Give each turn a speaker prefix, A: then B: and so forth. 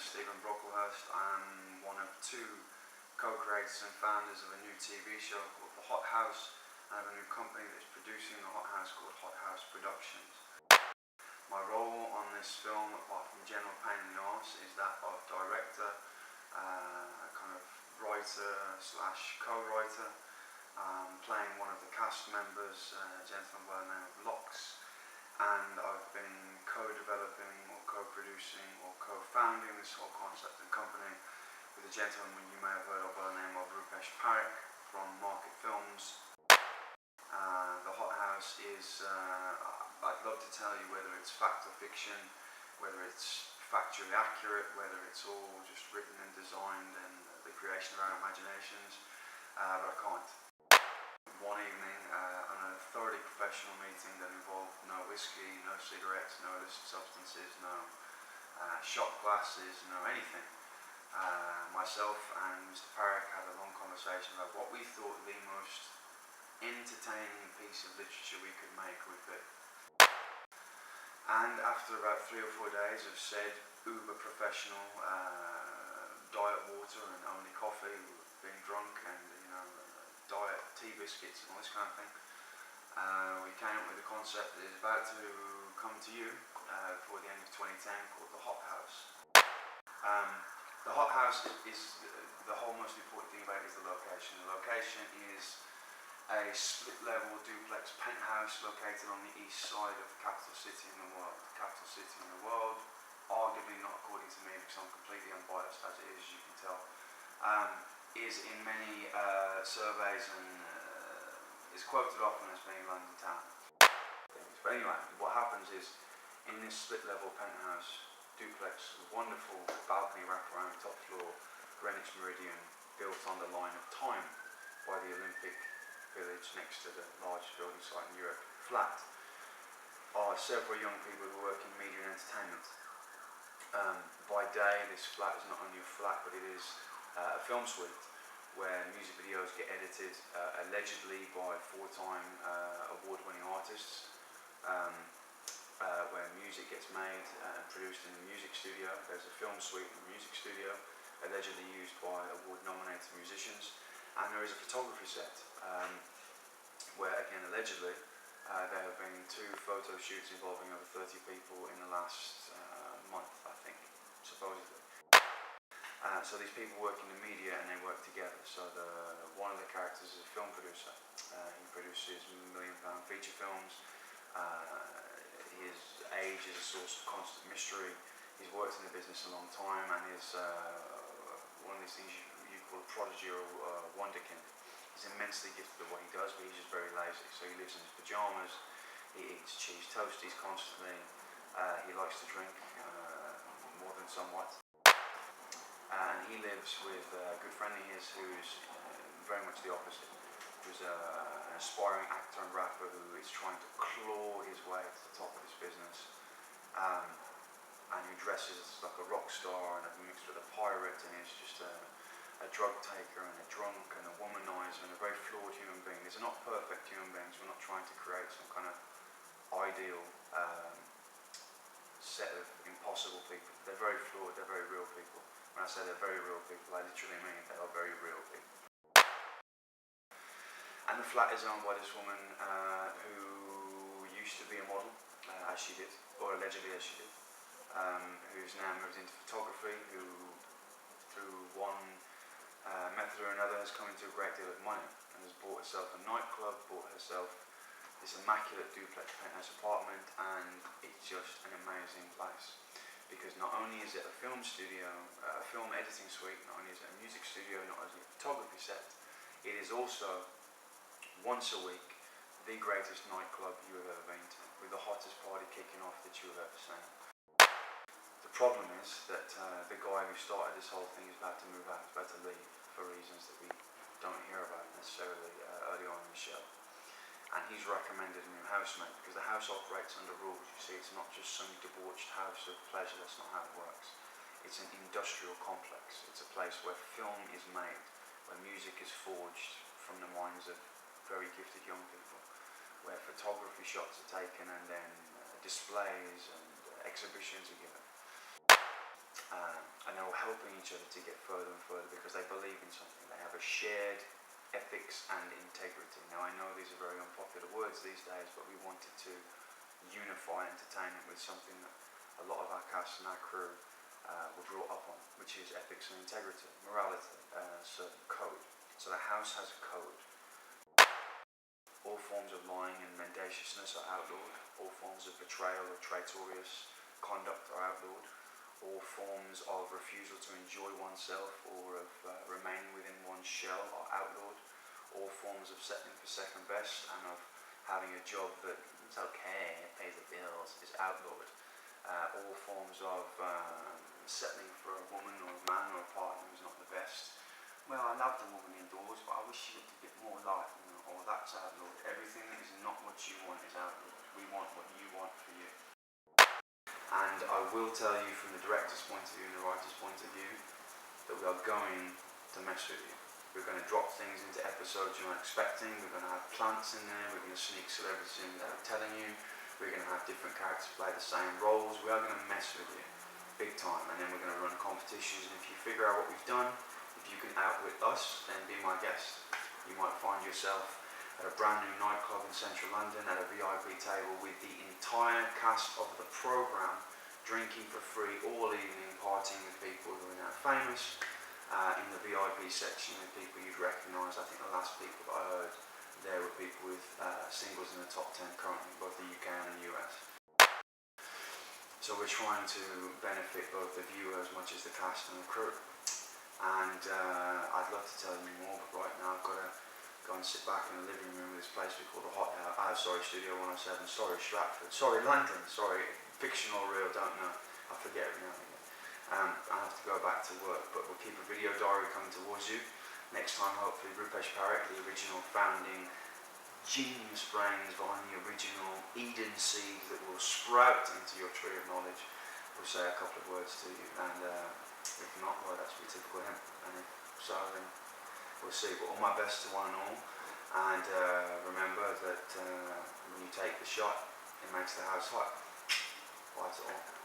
A: is Stephen Brocklehurst. I'm one of two co-creators and founders of a new TV show called The HOThouse. I have a new company that's producing the HOThouse called HOThouse Productions. My role on this film, apart from general pain in the arse, is that of director, kind of writer slash co-writer, playing one of the cast members, a gentleman by the name of Locks. And I've been co-developing or co-producing or co-founding this whole concept and company with a gentleman you may have heard of by the name of from Market Films. The HOThouse is, I'd love to tell you whether it's fact or fiction, whether it's factually accurate, whether it's all just written and designed and the creation of our imaginations, but I can't. One evening, on a thoroughly professional meeting that involved no whiskey, no cigarettes, no illicit substances, no shot glasses, no anything, myself and Mr. Parrick had a long conversation about what we thought the most entertaining piece of literature we could make would be. And after about 3 or 4 days of said uber professional diet water and only coffee, being drunk and diet tea biscuits and all this kind of thing, we came up with a concept that is about to come to you before the end of 2010 called the HOThouse. The HOThouse is the whole most important thing about it is the location. The location is a split-level duplex penthouse located on the east side of the capital city in the world. The capital city in the world, arguably not according to me because I'm completely unbiased as it is, as you can tell, is in many surveys and is quoted often as being London town. But anyway, what happens is in this split-level penthouse duplex, wonderful balcony wraparound top floor, Greenwich Meridian, built on the line of time by the Olympic Village next to the largest building site in Europe, flat, are several young people who work in media and entertainment. By day, this flat is not only a flat, but it is a film suite where music videos get edited, allegedly by 4-time award-winning artists, where music gets made and produced in the music studio. There's a film suite in the music studio, allegedly used by award-nominated musicians, and there is a photography set, where again allegedly there have been 2 photo shoots involving over 30 people in the last month, I think, supposedly. So these people work in the media and they work together. So one of the characters is a film producer. He produces million-pound feature films. His age is a source of constant mystery. He's worked in the business a long time and is one of these things you call a prodigy or wonderkind. He's immensely gifted at what he does, but he's just very lazy. So he lives in his pajamas. He eats cheese toasties constantly. He likes to drink more than somewhat. And he lives with a good friend of his who's very much the opposite, who's an aspiring actor and rapper who is trying to claw his way to the top of this business, and who dresses like a rock star and mixed with a pirate, and is just a drug taker and a drunk and a womanizer and a very flawed human being. These are not perfect human beings. We're not trying to create some kind of ideal set of impossible people. They're very flawed, they're very real people. When I say they're very real people, I literally mean they are very real people. And the flat is owned by this woman who used to be a model, as she did, or allegedly as she did, who's now moved into photography, who through one method or another has come into a great deal of money and has bought herself a nightclub, bought herself this immaculate duplex penthouse apartment, and it's just an amazing place. Because not only is it a film studio, a film editing suite, not only is it a music studio, not only is it a photography set, it is also, once a week, the greatest nightclub you have ever been to, with the hottest party kicking off that you have ever seen. The problem is that the guy who started this whole thing is about to move out, is about to leave, for reasons that we don't hear about necessarily early on in the show. And he's recommended a new housemate because the house operates under rules. You see, it's not just some debauched house of pleasure. That's not how it works. It's an industrial complex. It's a place where film is made, where music is forged from the minds of very gifted young people, where photography shots are taken and then displays and exhibitions are given. and they're all helping each other to get further and further because they believe in something. They have a shared ethics and integrity. Now I know these are very unpopular words these days, but we wanted to unify entertainment with something that a lot of our cast and our crew were brought up on, which is ethics and integrity, morality, certain code. So the house has a code. All forms of lying and mendaciousness are outlawed. All forms of betrayal or traitorous conduct are outlawed. All forms of refusal to enjoy oneself or of remaining within one's shell are outlawed. All forms of settling for second best and of having a job that it's okay, it pays the bills, is outlawed. All forms of settling for a woman or a man or a partner who's not the best. Well, I love the woman indoors, but I wish she looked a bit more like, or that's outlawed. Everything that is not what you want is outlawed. We want what you want for you. And I will tell you from the director's point of view and the writer's point of view that we are going to mess with you. We're going to drop things into episodes you're not expecting. We're going to have plants in there. We're going to sneak celebrities in without telling you. We're going to have different characters play the same roles. We are going to mess with you big time, and then we're going to run competitions. And if you figure out what we've done, if you can outwit us, then be my guest. You might find yourself at a brand new nightclub in central London at a VIP table with the entire cast of the programme, drinking for free all evening, partying with people who are now famous, in the VIP section with people you'd recognise. I think the last people that I heard there were people with singles in the top 10 currently, both the UK and the US. So we're trying to benefit both the viewer as much as the cast and the crew. And I'd love to tell you more, but right now I've got to go and sit back in the living room of this place we call the HOThouse, Studio 107, Stratford, London, fictional or real, don't know, I forget every now and again. I have to go back to work, but we'll keep a video diary coming towards you. Next time, hopefully, Rupesh Parekh, the original founding genius brains behind the original Eden seed that will sprout into your tree of knowledge, will say a couple of words to you, and if not, well, that's be typical him, and if so, then we'll see. But all my best to one and all, and remember that when you take the shot, it makes the house hot. Bye to all.